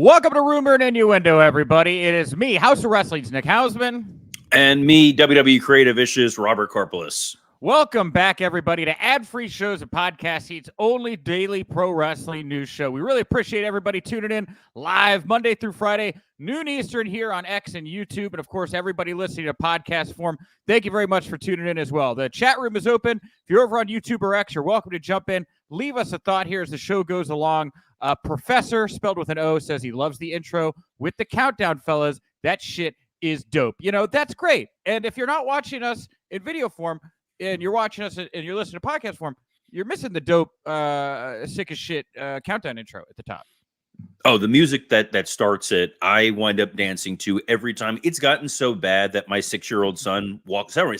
Welcome to Rumor Innuendo, everybody. It is me, House of Wrestling's Nick Hausman. And me, WWE Creative Issues, Robert Karpeles. Welcome back, everybody, to ad-free shows and podcast seats, only daily pro wrestling news show. We really appreciate everybody tuning in live Monday through Friday, noon Eastern here on X and YouTube. And, of course, everybody listening to podcast form, thank you very much for tuning in as well. The chat room is open. If you're over on YouTube or X, you're welcome to jump in. Leave us a thought here as the show goes along. Professor, spelled with an O, says he loves the intro with the countdown, fellas. That shit is dope. You know, that's great. And if you're not watching us in video form and you're watching us and you're listening to podcast form, you're missing the dope, sick as shit countdown intro at the top. Oh, the music that starts it, I wind up dancing to every time. It's gotten so bad that my 7-year-old son, walks around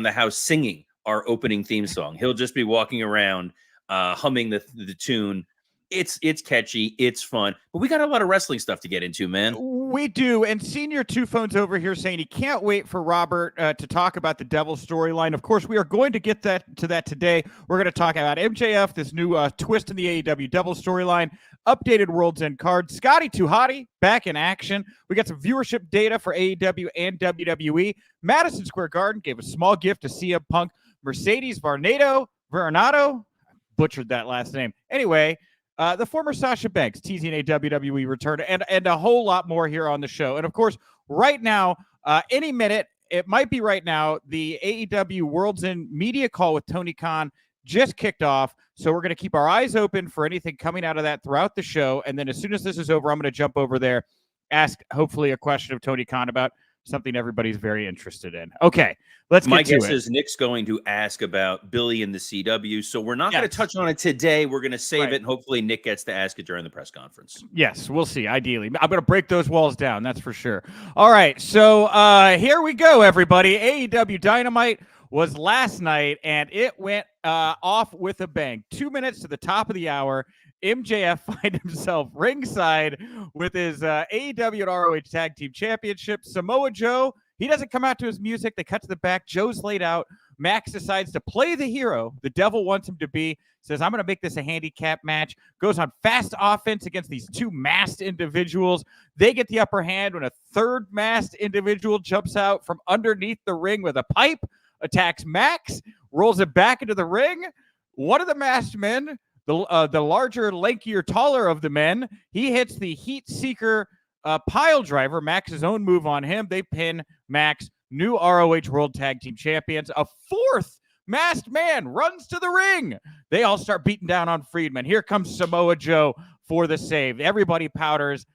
the house singing our opening theme song. He'll just be walking around humming the tune. It's catchy, it's fun, but we got a lot of wrestling stuff to get into, man. We do. And Senior Two Phones over here saying he can't wait for Robert to talk about the Devil storyline. Of course, we are going to get to that today. We're going to talk about MJF, this new twist in the AEW Devil storyline, updated World's End card, Scotty to Hotty back in action. We got some viewership data for AEW and WWE. Madison Square Garden gave a small gift to CM Punk. Mercedes Varnado, butchered that last name. Anyway, the former Sasha Banks teasing a WWE return and a whole lot more here on the show. And of course, right now, any minute, it might be right now, the AEW World's End media call with Tony Khan just kicked off. So we're going to keep our eyes open for anything coming out of that throughout the show. And then as soon as this is over, I'm going to jump over there, ask hopefully a question of Tony Khan about something everybody's very interested in. Okay, let's get to it. My guess is Nick's going to ask about Billy and the CW, so we're not going to touch on it today. We're going to save it, and hopefully Nick gets to ask it during the press conference. Yes, we'll see, ideally. I'm going to break those walls down, that's for sure. All right, so here we go, everybody. AEW Dynamite was last night, and it went off with a bang. 2 minutes to the top of the hour. MJF find himself ringside with his AEW and ROH Tag Team Championship. Samoa Joe, he doesn't come out to his music. They cut to the back. Joe's laid out. Max decides to play the hero the devil wants him to be. Says, I'm going to make this a handicap match. Goes on fast offense against these two masked individuals. They get the upper hand when a third masked individual jumps out from underneath the ring with a pipe, attacks Max, rolls it back into the ring. One of the masked men, the larger, lankier, taller of the men, he hits the Heat Seeker pile driver, Max's own move on him. They pin Max, new ROH World Tag Team Champions. A fourth masked man runs to the ring. They all start beating down on Friedman. Here comes Samoa Joe for the save. Everybody powders.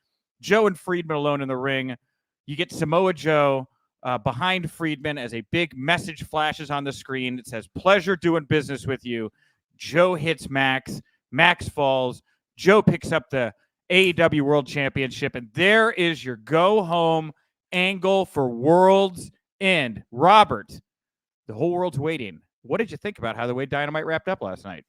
Joe and Friedman alone in the ring. You get Samoa Joe behind Friedman as a big message flashes on the screen. It says, pleasure doing business with you. Joe hits Max. Max falls. Joe picks up the AEW World Championship. And there is your go-home angle for World's End. Robert, the whole world's waiting. What did you think about how the way Dynamite wrapped up last night?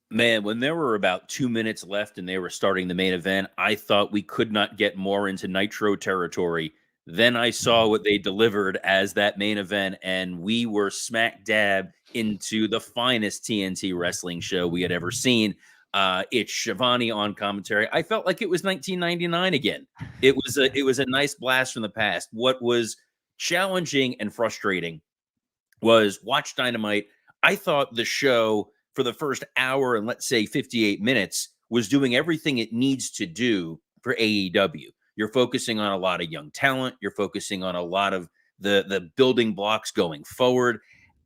Man, when there were about 2 minutes left and they were starting the main event, I thought we could not get more into Nitro territory. Then I saw what they delivered as that main event, and we were smack dab into the finest TNT wrestling show we had ever seen. It's Shivani on commentary. I felt like it was 1999 again. It was a nice blast from the past. What was challenging and frustrating was watch Dynamite. I thought the show for the first hour and let's say 58 minutes was doing everything it needs to do for AEW. You're focusing on a lot of young talent. You're focusing on a lot of the building blocks going forward.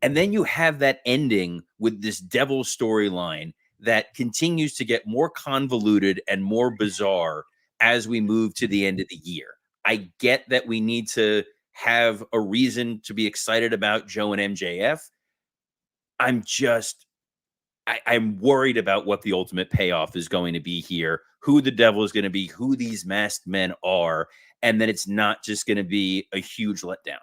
And then you have that ending with this devil storyline that continues to get more convoluted and more bizarre as we move to the end of the year. I get that we need to have a reason to be excited about Joe and MJF. I'm worried about what the ultimate payoff is going to be here, who the devil is going to be, who these masked men are, and then it's not just going to be a huge letdown.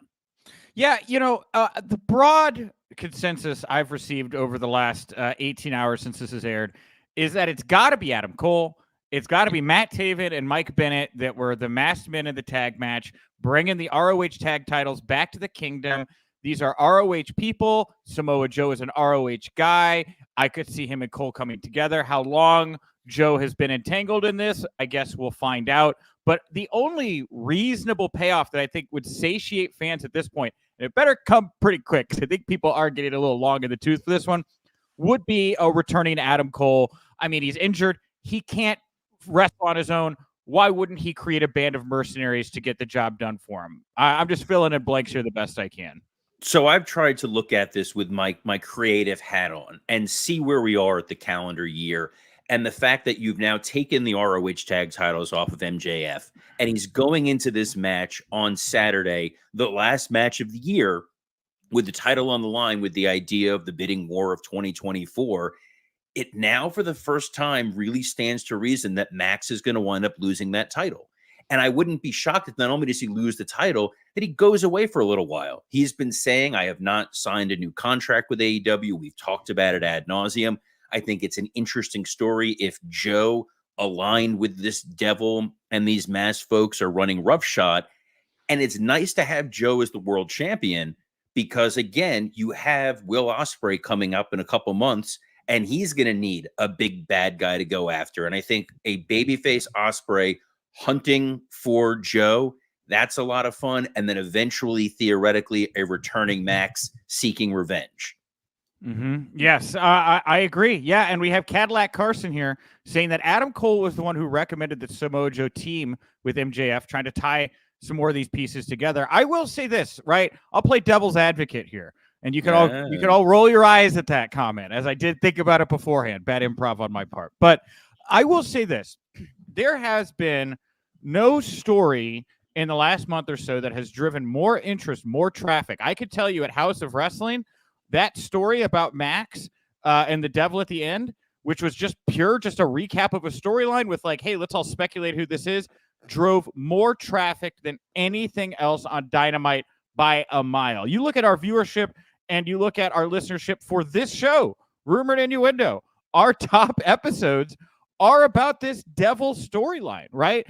Yeah, you know, the broad consensus I've received over the last 18 hours since this has aired is that it's got to be Adam Cole. It's got to be Matt Taven and Mike Bennett that were the masked men in the tag match, bringing the ROH tag titles back to the kingdom. These are ROH people. Samoa Joe is an ROH guy. I could see him and Cole coming together. How long Joe has been entangled in this. I guess we'll find out. But the only reasonable payoff that I think would satiate fans at this point, and it better come pretty quick because I think people are getting a little long in the tooth for this one, would be a returning Adam Cole. I mean, he's injured. He can't wrestle on his own. Why wouldn't he create a band of mercenaries to get the job done for him? I'm just filling in blanks here the best I can. So I've tried to look at this with my creative hat on and see where we are at the calendar year. And the fact that you've now taken the ROH tag titles off of MJF, and he's going into this match on Saturday, the last match of the year, with the title on the line, with the idea of the bidding war of 2024, it now for the first time really stands to reason that Max is going to wind up losing that title. And I wouldn't be shocked if not only does he lose the title, that he goes away for a little while. He's been saying, I have not signed a new contract with AEW. We've talked about it ad nauseum. I think it's an interesting story if Joe aligned with this devil and these masked folks are running roughshod. And it's nice to have Joe as the world champion because, again, you have Will Ospreay coming up in a couple months, and he's going to need a big bad guy to go after. And I think a babyface Ospreay hunting for Joe, that's a lot of fun. And then eventually, theoretically, a returning Max seeking revenge. Yes, I agree. Yeah, and we have Cadillac Carson here saying that Adam Cole was the one who recommended the Samoa Joe team with MJF, trying to tie some more of these pieces together. I will say this, right? I'll play devil's advocate here. And you can all roll your eyes at that comment, as I did think about it beforehand. Bad improv on my part. But I will say this. There has been no story in the last month or so that has driven more interest, more traffic. I could tell you at House of Wrestling, that story about Max and the devil at the end, which was just a recap of a storyline with like, hey, let's all speculate who this is, drove more traffic than anything else on Dynamite by a mile. You look at our viewership and you look at our listenership for this show, Rumor Innuendo, our top episodes are about this devil storyline, right?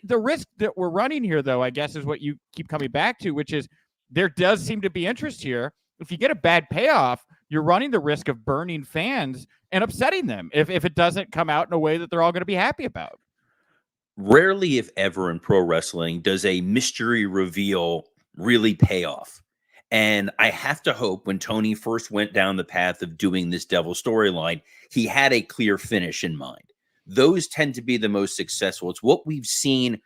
The risk that we're running here, though, I guess, is what you keep coming back to, which is there does seem to be interest here. If you get a bad payoff, you're running the risk of burning fans and upsetting them if it doesn't come out in a way that they're all going to be happy about. Rarely, if ever, in pro wrestling does a mystery reveal really pay off. And I have to hope when Tony first went down the path of doing this devil storyline, he had a clear finish in mind. Those tend to be the most successful. It's what we've seen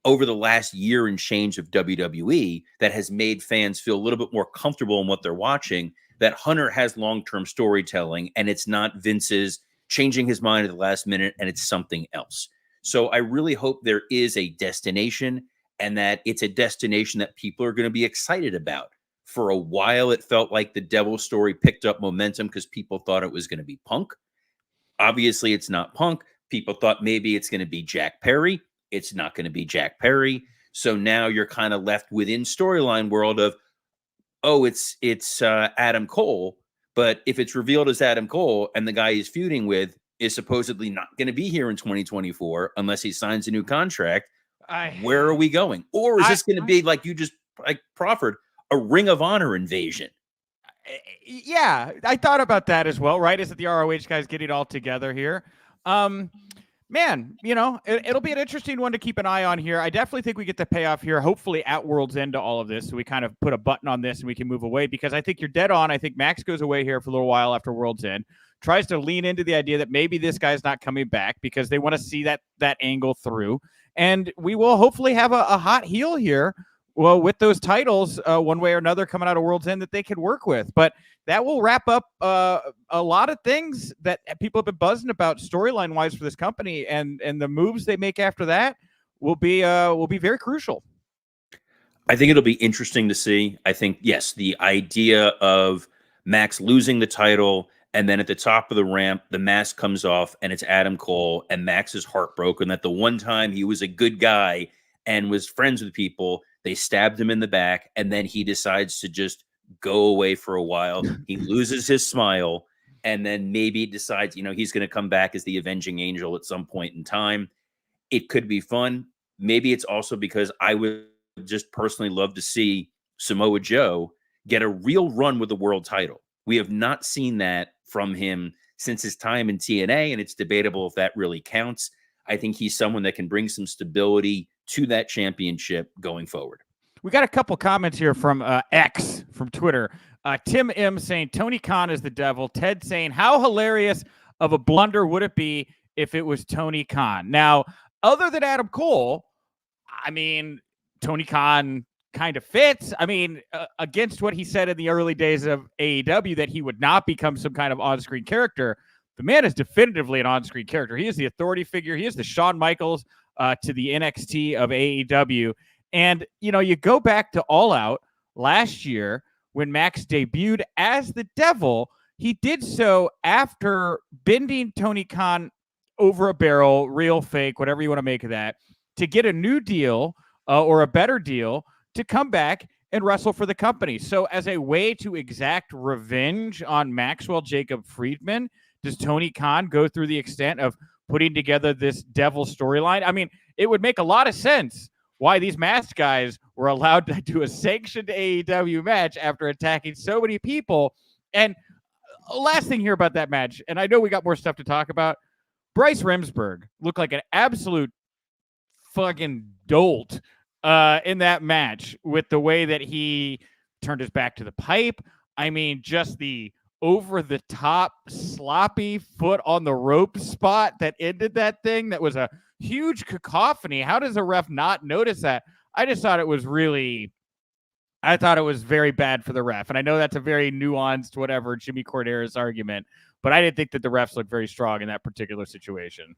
over the last year and change of WWE that has made fans feel a little bit more comfortable in what they're watching, that Hunter has long-term storytelling and it's not Vince's changing his mind at the last minute and it's something else. So I really hope there is a destination and that it's a destination that people are going to be excited about. For a while, it felt like the devil story picked up momentum because people thought it was going to be Punk. Obviously, it's not Punk. People thought maybe it's going to be Jack Perry. It's not going to be Jack Perry. So now you're kind of left within storyline world of, oh, it's Adam Cole. But if it's revealed as Adam Cole and the guy he's feuding with is supposedly not going to be here in 2024 unless he signs a new contract, where are we going? Or is this going to be like you just proffered, a Ring of Honor invasion? Yeah, I thought about that as well, right? Is that the ROH guys getting all together here? Man, it'll be an interesting one to keep an eye on here. I definitely think we get the payoff here, hopefully at World's End to all of this. So we kind of put a button on this and we can move away because I think you're dead on. I think Max goes away here for a little while after World's End, tries to lean into the idea that maybe this guy's not coming back because they want to see that angle through. And we will hopefully have a hot heel here. Well, with those titles, one way or another coming out of World's End that they could work with. But that will wrap up a lot of things that people have been buzzing about storyline-wise for this company. And the moves they make after that will be very crucial. I think it'll be interesting to see. I think, yes, the idea of Max losing the title and then at the top of the ramp, the mask comes off and it's Adam Cole and Max is heartbroken that the one time he was a good guy and was friends with people, they stabbed him in the back, and then he decides to just go away for a while. He loses his smile, and then maybe decides, he's going to come back as the avenging angel at some point in time. It could be fun. Maybe it's also because I would just personally love to see Samoa Joe get a real run with the world title. We have not seen that from him since his time in TNA, and it's debatable if that really counts. I think he's someone that can bring some stability to that championship going forward. We got a couple comments here from X from Twitter. Tim M saying Tony Khan is the devil. Ted saying, how hilarious of a blunder would it be if it was Tony Khan? Now, other than Adam Cole, I mean, Tony Khan kind of fits. I mean, against what he said in the early days of AEW, that he would not become some kind of on-screen character, the man is definitively an on-screen character. He is the authority figure. He is the Shawn Michaels to the NXT of AEW. And, you know, you go back to All Out last year when Max debuted as the devil. He did so after bending Tony Khan over a barrel, real, fake, whatever you want to make of that, to get a new deal or a better deal to come back and wrestle for the company. So as a way to exact revenge on Maxwell Jacob Friedman, does Tony Khan go through the extent of putting together this devil storyline? I mean, it would make a lot of sense why these masked guys were allowed to do a sanctioned AEW match after attacking so many people. And last thing here about that match, and I know we got more stuff to talk about, Bryce Remsburg looked like an absolute fucking dolt in that match with the way that he turned his back to the pipe. I mean, just the over-the-top, sloppy foot on the rope spot that ended that thing. That was a huge cacophony. How does a ref not notice that? I just thought it was very bad for the ref. And I know that's a very nuanced, whatever, Jimmy Corderas argument, but I didn't think that the refs looked very strong in that particular situation.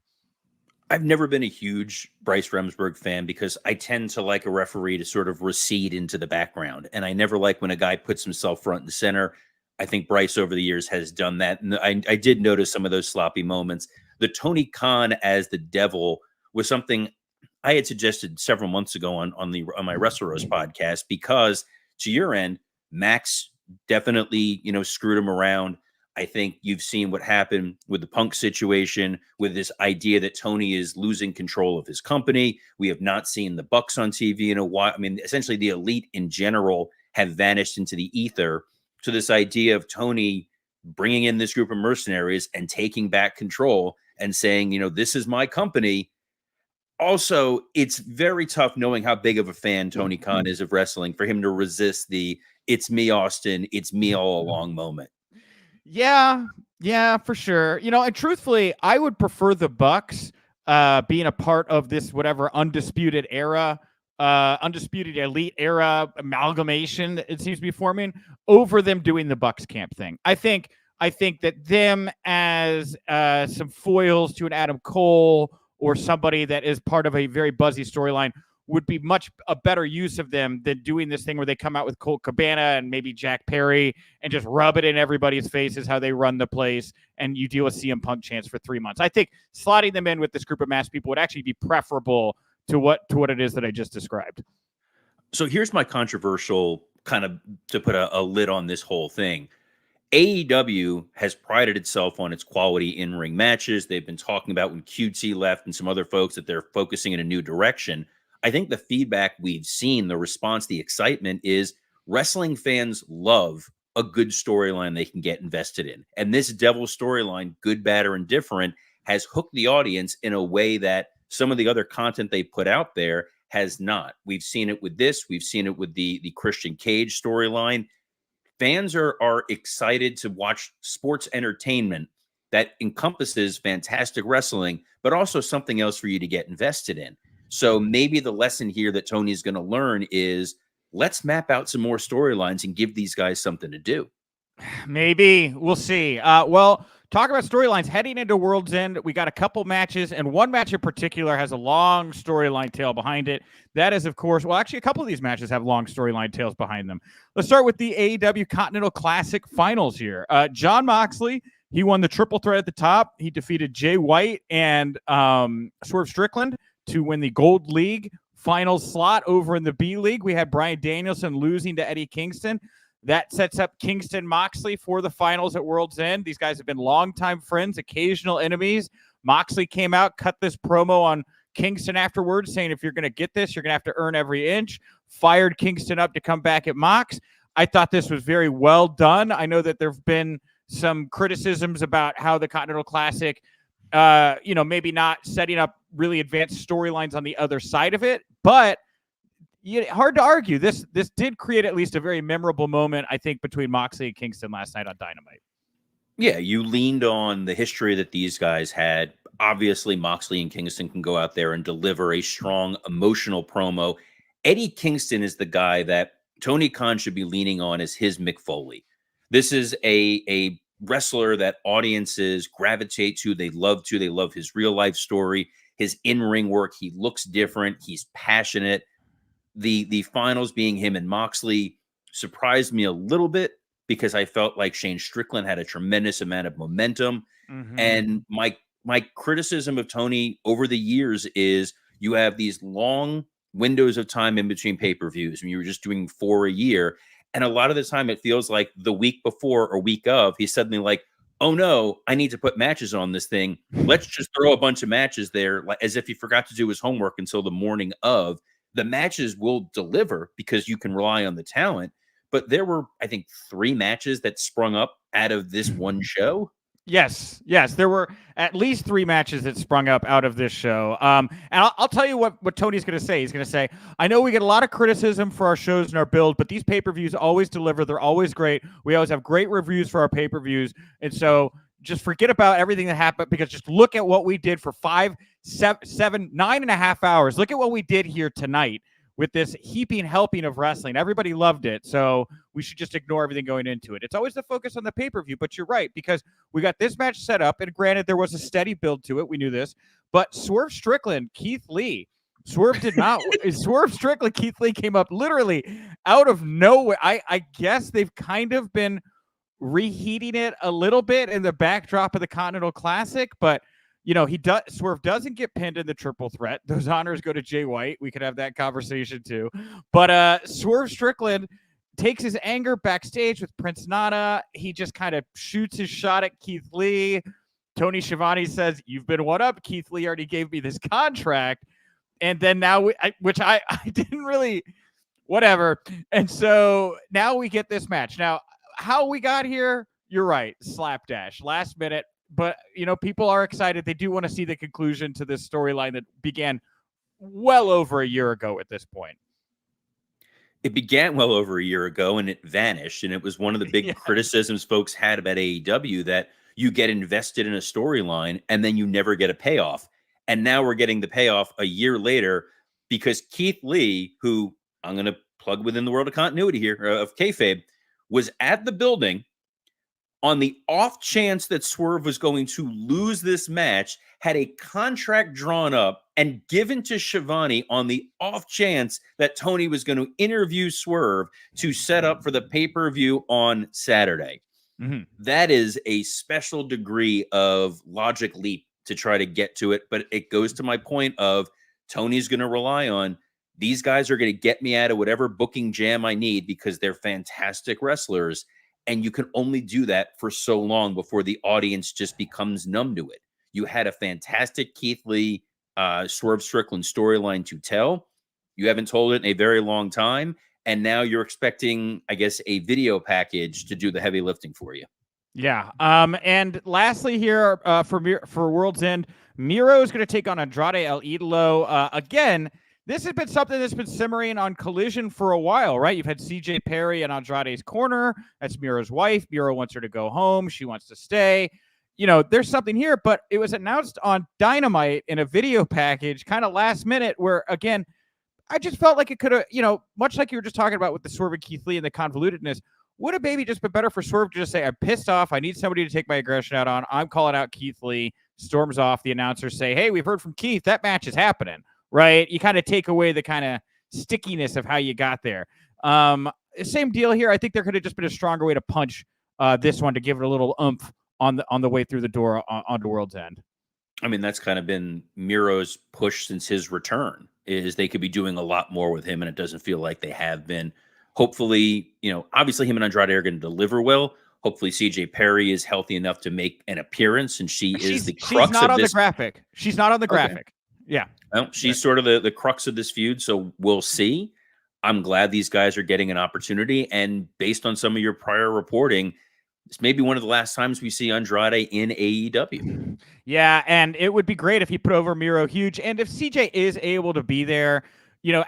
I've never been a huge Bryce Remsburg fan because I tend to like a referee to sort of recede into the background. And I never like when a guy puts himself front and center. I think Bryce over the years has done that. And I did notice some of those sloppy moments. The Tony Khan as the devil was something I had suggested several months ago on my WrestleRoast podcast, because to your end, Max definitely, screwed him around. I think you've seen what happened with the Punk situation, with this idea that Tony is losing control of his company. We have not seen the Bucks on TV in a while. I mean, essentially the elite in general have vanished into the ether. So this idea of Tony bringing in this group of mercenaries and taking back control and saying, this is my company. Also, it's very tough knowing how big of a fan Tony Khan is of wrestling for him to resist the "it's me, Austin, it's me all along" moment. Yeah, for sure. And truthfully, I would prefer the Bucks being a part of this whatever undisputed era, undisputed elite era amalgamation that it seems to be forming, over them doing the Bucks camp thing. I think that them as some foils to an Adam Cole or somebody that is part of a very buzzy storyline would be much a better use of them than doing this thing where they come out with Colt Cabana and maybe Jack Perry and just rub it in everybody's faces how they run the place, and you deal with CM Punk chants for 3 months. I think slotting them in with this group of masked people would actually be preferable to what it is that I just described. So here's my controversial kind of to put a lid on this whole thing. AEW has prided itself on its quality in-ring matches. They've been talking about when QT left and some other folks that they're focusing in a new direction. I think the feedback we've seen, the response, the excitement is wrestling fans love a good storyline they can get invested in. And this devil storyline, good, bad, or indifferent, has hooked the audience in a way that some of the other content they put out there has not. We've seen it with this. We've seen it with the Christian Cage storyline. Fans are excited to watch sports entertainment that encompasses fantastic wrestling, but also something else for you to get invested in. So maybe the lesson here that Tony's going to learn is let's map out some more storylines and give these guys something to do. Maybe. We'll see. Well, talk about storylines heading into World's End. We got a couple matches, and one match in particular has a long storyline tail behind it. That is, of course, well, actually, a couple of these matches have long storyline tails behind them. Let's start with the AEW Continental Classic Finals here. Jon Moxley, he won the triple threat at the top. He defeated Jay White and Swerve Strickland to win the Gold League Finals slot over in the B League. We had Bryan Danielson losing to Eddie Kingston. That sets up Kingston Moxley for the finals at World's End. These guys have been longtime friends, occasional enemies. Moxley came out, cut this promo on Kingston afterwards, saying if you're going to get this, you're going to have to earn every inch. Fired Kingston up to come back at Mox. I thought this was very well done. I know that there have been some criticisms about how the Continental Classic, maybe not setting up really advanced storylines on the other side of it, but hard to argue. This did create at least a very memorable moment, I think, between Moxley and Kingston last night on Dynamite. Yeah, you leaned on the history that these guys had. Obviously, Moxley and Kingston can go out there and deliver a strong emotional promo. Eddie Kingston is the guy that Tony Khan should be leaning on as his Mick Foley. This is a wrestler that audiences gravitate to. They love his real life story, his in-ring work. He looks different. He's passionate. The finals being him and Moxley surprised me a little bit because I felt like Shane Strickland had a tremendous amount of momentum. Mm-hmm. And my criticism of Tony over the years is you have these long windows of time in between pay-per-views and you were just doing 4 a year. And a lot of the time it feels like the week before or week of, he's suddenly like, oh no, I need to put matches on this thing. Let's just throw a bunch of matches there, as if he forgot to do his homework until the morning of. The matches will deliver because you can rely on the talent. But there were, I think, 3 matches that sprung up out of this one show. Yes, there were at least 3 matches that sprung up out of this show. And I'll tell you what Tony's going to say. He's going to say, I know we get a lot of criticism for our shows and our build, but these pay-per-views always deliver. They're always great. We always have great reviews for our pay-per-views. And so just forget about everything that happened, because just look at what we did for 5, 7, 9.5 hours. Look at what we did here tonight with this heaping helping of wrestling. Everybody loved it. So we should just ignore everything going into it. It's always the focus on the pay-per-view, but you're right, because we got this match set up, and granted, there was a steady build to it. We knew this, but Swerve Strickland, Keith Lee, Swerve did not. Swerve Strickland, Keith Lee came up literally out of nowhere. I guess they've kind of been reheating it a little bit in the backdrop of the Continental Classic, but Swerve doesn't get pinned in the triple threat. Those honors go to Jay White. We could have that conversation too. But Swerve Strickland takes his anger backstage with Prince Nana. He just kind of shoots his shot at Keith Lee. Tony Schiavone says, "You've been one up. Keith Lee already gave me this contract." And then now, which I didn't really, whatever. And so now we get this match. Now, how we got here, you're right. Slapdash, last minute. But, people are excited. They do want to see the conclusion to this storyline that began well over a year ago at this point. It began well over a year ago and it vanished. And it was one of the big criticisms folks had about AEW, that you get invested in a storyline and then you never get a payoff. And now we're getting the payoff a year later, because Keith Lee, who I'm going to plug within the world of continuity here, of kayfabe, was at the building on the off chance that Swerve was going to lose this match, had a contract drawn up and given to Schiavone on the off chance that Tony was going to interview Swerve to set up for the pay-per-view on Saturday. Mm-hmm. That is a special degree of logic leap to try to get to it. But it goes to my point of Tony's going to rely on, these guys are going to get me out of whatever booking jam I need because they're fantastic wrestlers. And you can only do that for so long before the audience just becomes numb to it. You had a fantastic Keith Lee, Swerve Strickland storyline to tell. You haven't told it in a very long time. And now you're expecting, I guess, a video package to do the heavy lifting for you. Yeah. And lastly here, for World's End, Miro is going to take on Andrade El Idolo. Again, this has been something that's been simmering on Collision for a while, right? You've had CJ Perry in Andrade's corner. That's Miro's wife. Miro wants her to go home. She wants to stay. There's something here, but it was announced on Dynamite in a video package kind of last minute where, again, I just felt like it could have, much like you were just talking about with the Swerve and Keith Lee and the convolutedness, would have maybe just been better for Swerve to just say, I'm pissed off. I need somebody to take my aggression out on. I'm calling out Keith Lee. Storms off. The announcers say, hey, we've heard from Keith. That match is happening. Right? You kind of take away the kind of stickiness of how you got there. Same deal here. I think there could have just been a stronger way to punch this one to give it a little oomph on the way through the door onto World's End. I mean, that's kind of been Miro's push since his return, is they could be doing a lot more with him, and it doesn't feel like they have been. Hopefully, obviously him and Andrade are going to deliver well. Hopefully CJ Perry is healthy enough to make an appearance, and she's the crux of this. She's not on the graphic. She's not on the graphic. Yeah. Well, she's sort of the crux of this feud, so we'll see. I'm glad these guys are getting an opportunity, and based on some of your prior reporting, This may be one of the last times we see Andrade in AEW. Yeah, and it would be great if he put over Miro huge. And if CJ is able to be there,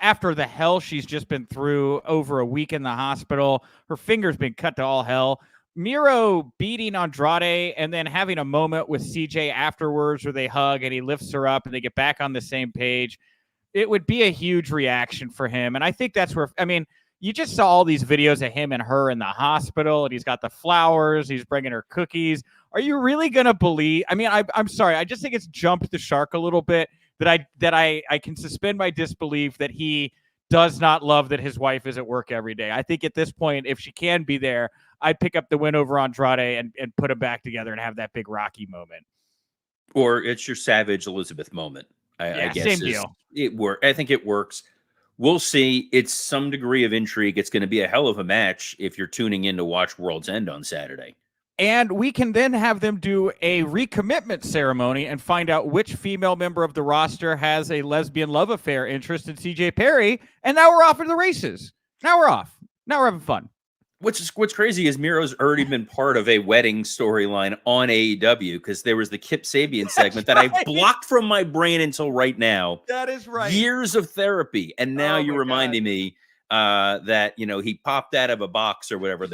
after the hell she's just been through, over a week in the hospital, her finger's been cut to all hell. Miro beating Andrade and then having a moment with CJ afterwards where they hug and he lifts her up and they get back on the same page. It would be a huge reaction for him. And I think that's where, you just saw all these videos of him and her in the hospital, and he's got the flowers. He's bringing her cookies. Are you really going to believe? I'm sorry. I just think it's jumped the shark a little bit that I can suspend my disbelief that he does not love that his wife is at work every day. I think at this point, if she can be there, I'd pick up the win over Andrade and put them back together and have that big Rocky moment. Or it's your Savage Elizabeth moment. I guess same deal. I think it works. We'll see. It's some degree of intrigue. It's going to be a hell of a match if you're tuning in to watch World's End on Saturday. And we can then have them do a recommitment ceremony and find out which female member of the roster has a lesbian love affair interest in CJ Perry. And now we're off into the races. Now we're off. Now we're having fun. What's crazy is Miro's already been part of a wedding storyline on AEW because there was the Kip Sabian segment that I blocked from my brain until right now. That is right. Years of therapy. And now you're reminding me that, he popped out of a box or whatever.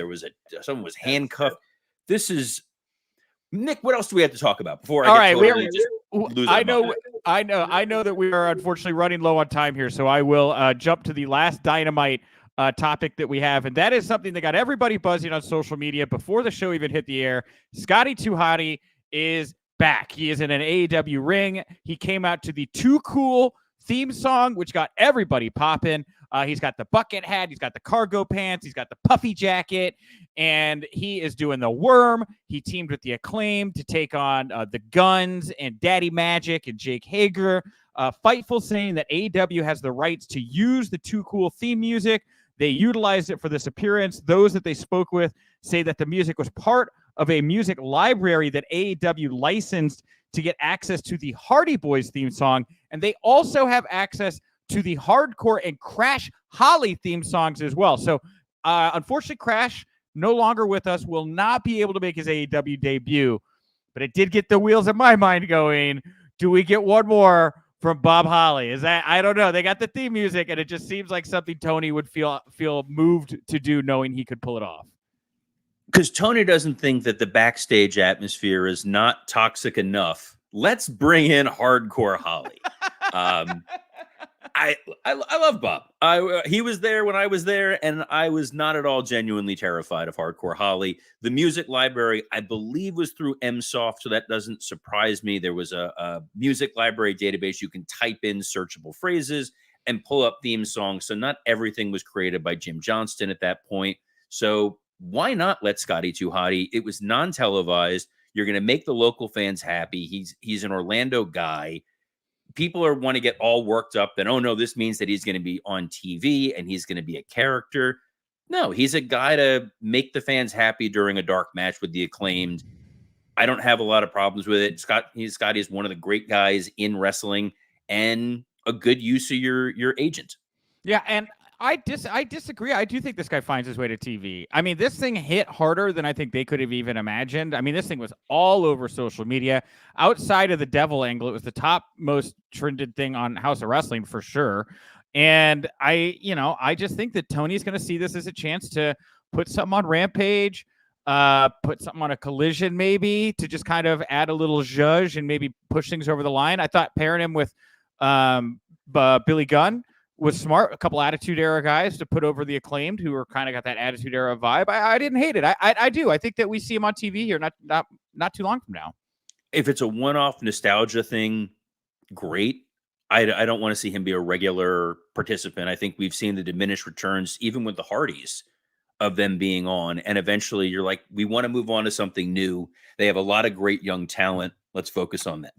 Someone was handcuffed. This is Nick. What else do we have to talk about before I lose I know that we are unfortunately running low on time here. So I will jump to the last Dynamite topic that we have, and that is something that got everybody buzzing on social media before the show even hit the air. Scotty Too Hotty is back. He is in an AEW ring. He came out to the Too Cool theme song, which got everybody popping. He's got the bucket hat, he's got the cargo pants, he's got the puffy jacket, and he is doing the worm. He teamed with the Acclaimed to take on the Guns and Daddy Magic and Jake Hager. Fightful saying that AEW has the rights to use the Too Cool theme music. They utilized it for this appearance. Those that they spoke with say that the music was part of a music library that AEW licensed to get access to the Hardy Boys theme song. And they also have access to the Hardcore and Crash Holly theme songs as well. So unfortunately, Crash, no longer with us, will not be able to make his AEW debut. But it did get the wheels in my mind going, do we get one more from Bob Holly? Is that, I don't know. They got the theme music, and it just seems like something Tony would feel moved to do, knowing he could pull it off. Because Tony doesn't think that the backstage atmosphere is not toxic enough. Let's bring in Hardcore Holly. I love Bob. He was there when I was there, and I was not at all genuinely terrified of Hardcore Holly. The music library, I believe, was through MSoft, so that doesn't surprise me. There was a music library database. You can type in searchable phrases and pull up theme songs. So not everything was created by Jim Johnston at that point. So why not let Scotty Too Hotty? It was non-televised. You're going to make the local fans happy. He's an Orlando guy. People want to get all worked up that, oh no, this means that he's going to be on TV and he's going to be a character. No, he's a guy to make the fans happy during a dark match with the Acclaimed. I don't have a lot of problems with it. Scotty is one of the great guys in wrestling and a good use of your agent. Yeah, and I disagree. I do think this guy finds his way to TV. I mean, this thing hit harder than I think they could have even imagined. I mean, this thing was all over social media. Outside of the devil angle, it was the top most trended thing on House of Wrestling for sure. And I just think that Tony's going to see this as a chance to put something on Rampage, put something on a Collision maybe, to just kind of add a little zhuzh and maybe push things over the line. I thought pairing him with Billy Gunn was smart. A couple Attitude Era guys to put over the Acclaimed, who are kind of got that Attitude Era vibe. I didn't hate it. I do. I think that we see him on TV here not too long from now. If it's a one-off nostalgia thing, great. I don't want to see him be a regular participant. I think we've seen the diminished returns, even with the Hardys, of them being on. And eventually you're like, we want to move on to something new. They have a lot of great young talent. Let's focus on that.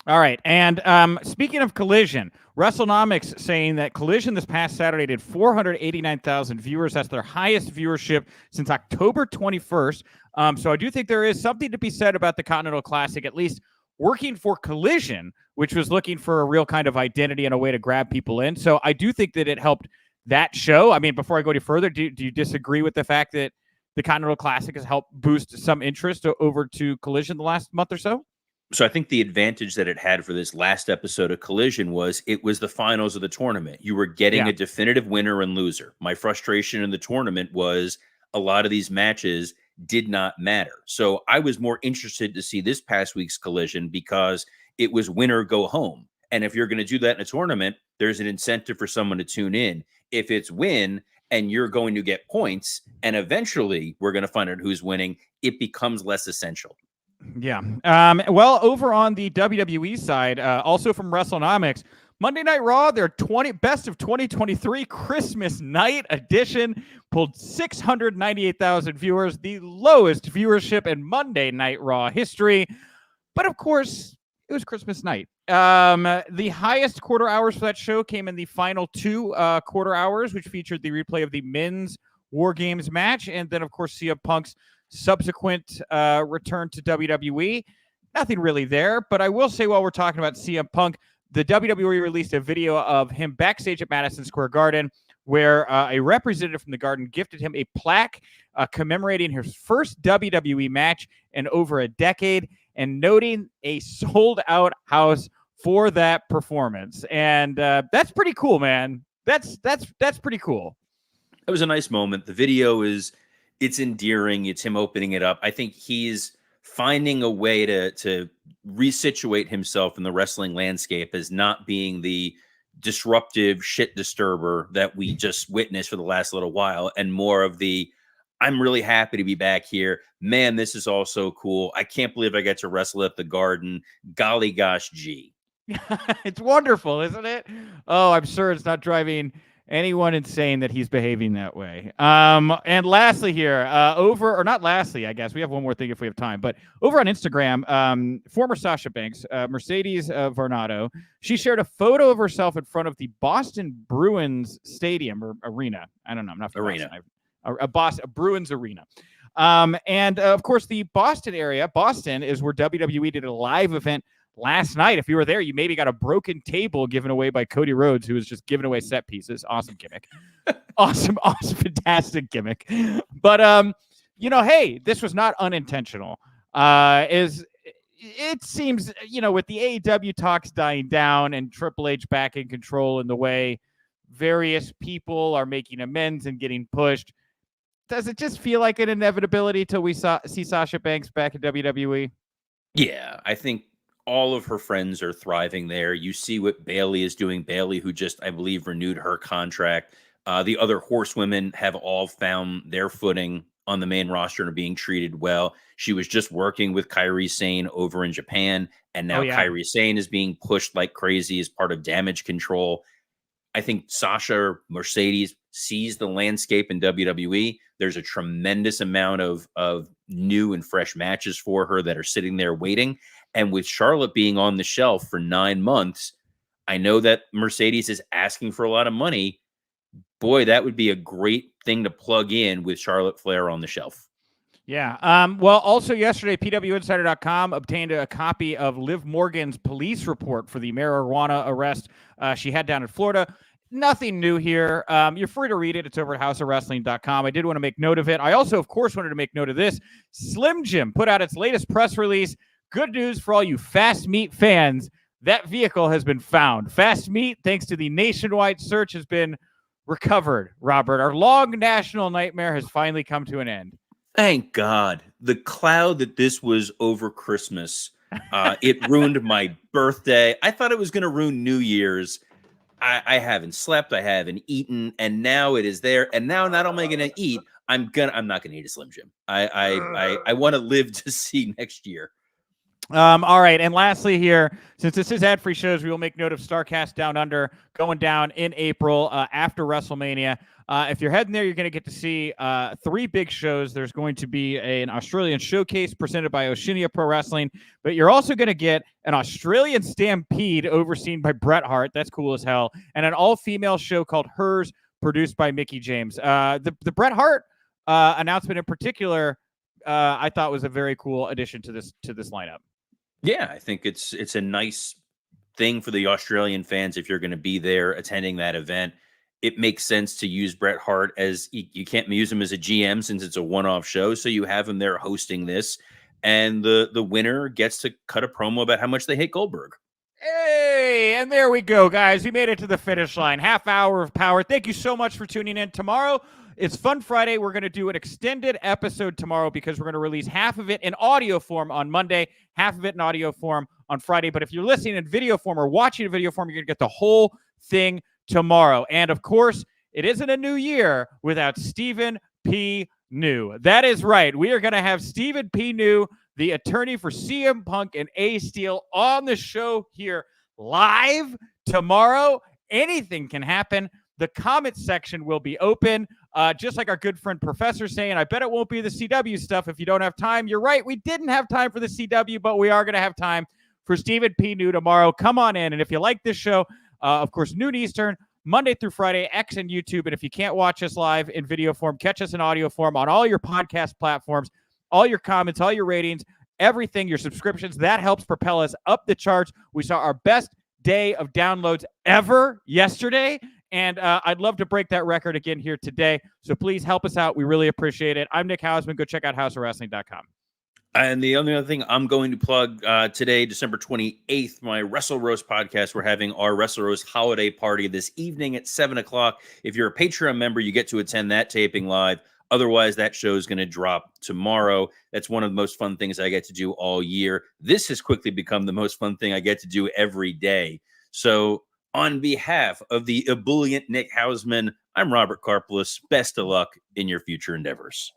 All right. And speaking of Collision, WrestleNomics saying that Collision this past Saturday did 489,000 viewers. That's their highest viewership since October 21st. So I do think there is something to be said about the Continental Classic, at least working for Collision, which was looking for a real kind of identity and a way to grab people in. So I do think that it helped that show. I mean, before I go any further, do you disagree with the fact that the Continental Classic has helped boost some interest over to Collision the last month or so? So I think the advantage that it had for this last episode of Collision was it was the finals of the tournament. You were getting Yeah. a definitive winner and loser. My frustration in the tournament was a lot of these matches did not matter. So I was more interested to see this past week's Collision because it was winner go home. And if you're going to do that in a tournament, there's an incentive for someone to tune in. If it's win and you're going to get points, and eventually we're going to find out who's winning, it becomes less essential. Yeah. Well, over on the WWE side, also from WrestleNomics, Monday Night Raw, their best of 2023 Christmas night edition, pulled 698,000 viewers, the lowest viewership in Monday Night Raw history. But of course, it was Christmas night. The highest quarter hours for that show came in the final 2 quarter hours, which featured the replay of the men's War Games match, and then, of course, CM Punk's subsequent return to WWE. Nothing really there, but I will say while we're talking about CM Punk, the WWE released a video of him backstage at Madison Square Garden where a representative from the Garden gifted him a plaque commemorating his first WWE match in over a decade and noting a sold-out house for that performance. And that's pretty cool, man. That's pretty cool. It was a nice moment. The video it's endearing. It's him opening it up. I think he's finding a way to resituate himself in the wrestling landscape as not being the disruptive shit disturber that we just witnessed for the last little while, and more of the, I'm really happy to be back here. Man, this is all so cool. I can't believe I get to wrestle at the Garden. Golly gosh, gee. It's wonderful, isn't it? Oh, I'm sure it's not driving anyone insane that he's behaving that way. And lastly here, not lastly, I guess we have one more thing if we have time, but over on Instagram, former Sasha Banks, Mercedes Varnado, she shared a photo of herself in front of the Boston Bruins stadium or arena. I don't know. I'm not from Arena. Boston, a Bruins arena. And of course, the Boston area, Boston is where WWE did a live event last night. If you were there, you maybe got a broken table given away by Cody Rhodes, who was just giving away set pieces. Awesome gimmick. awesome, fantastic gimmick. But, hey, this was not unintentional. It seems, with the AEW talks dying down and Triple H back in control in the way various people are making amends and getting pushed, does it just feel like an inevitability till we see Sasha Banks back in WWE? Yeah, I think all of her friends are thriving there. You see what Bailey is doing. Bailey, who just, I believe, renewed her contract. The other horsewomen have all found their footing on the main roster and are being treated well. She was just working with Kairi Sane over in Japan, and now Kairi Sane is being pushed like crazy as part of Damage Control. I think Sasha Mercedes sees the landscape in WWE. There's a tremendous amount of new and fresh matches for her that are sitting there waiting. And with Charlotte being on the shelf for 9 months, I know that Mercedes is asking for a lot of money. Boy, that would be a great thing to plug in with Charlotte Flair on the shelf. Yeah. Well, also yesterday, PWInsider.com obtained a copy of Liv Morgan's police report for the marijuana arrest she had down in Florida. Nothing new here. You're free to read it. It's over at houseofwrestling.com. I did want to make note of it. I also, of course, wanted to make note of this. Slim Jim put out its latest press release. Good news for all you Fast Meat fans. That vehicle has been found. Fast Meat, thanks to the nationwide search, has been recovered, Robert. Our long national nightmare has finally come to an end. Thank God. The cloud that this was over Christmas, it ruined my birthday. I thought it was going to ruin New Year's. I haven't slept. I haven't eaten. And now it is there. And now not only going to eat, I'm not going to eat a Slim Jim. I want to live to see next year. All right, and lastly here, since this is ad-free shows, we will make note of StarCast Down Under going down in April after WrestleMania. If you're heading there, you're going to get to see 3 big shows. There's going to be an Australian showcase presented by Oceania Pro Wrestling, but you're also going to get an Australian Stampede overseen by Bret Hart. That's cool as hell. And an all-female show called Hers, produced by Mickie James. The Bret Hart announcement in particular, I thought was a very cool addition to this lineup. Yeah, I think it's a nice thing for the Australian fans if you're going to be there attending that event. it makes sense to use Bret Hart as you can't use him as a GM since it's a one-off show. So you have him there hosting this, and the winner gets to cut a promo about how much they hate Goldberg. Hey, and there we go, guys. We made it to the finish line. Half hour of power. Thank you so much for tuning in. Tomorrow, it's Fun Friday. We're going to do an extended episode tomorrow because we're going to release half of it in audio form on Monday, half of it in audio form on Friday. But if you're listening in video form or watching in video form, you're going to get the whole thing tomorrow. And of course, it isn't a new year without Stephen P. New. That is right. We are going to have Stephen P. New, the attorney for CM Punk and A Steel, on the show here live tomorrow. Anything can happen. The comment section will be open, just like our good friend Professor saying, I bet it won't be the CW stuff if you don't have time. You're right. We didn't have time for the CW, but we are going to have time for Stephen P. New tomorrow. Come on in. And if you like this show, of course, noon Eastern, Monday through Friday, X and YouTube. And if you can't watch us live in video form, catch us in audio form on all your podcast platforms. All your comments, all your ratings, everything, your subscriptions, that helps propel us up the charts. We saw our best day of downloads ever yesterday, and I'd love to break that record again here today. So please help us out. We really appreciate it. I'm Nick Hausman. Go check out houseofwrestling.com. And the only other thing I'm going to plug today, December 28th, my Wrestle Roast podcast. We're having our Wrestle Roast holiday party this evening at 7 o'clock. If you're a Patreon member, you get to attend that taping live. Otherwise, that show is going to drop tomorrow. That's one of the most fun things I get to do all year. This has quickly become the most fun thing I get to do every day. So on behalf of the ebullient Nick Hausman, I'm Robert Karpeles. Best of luck in your future endeavors.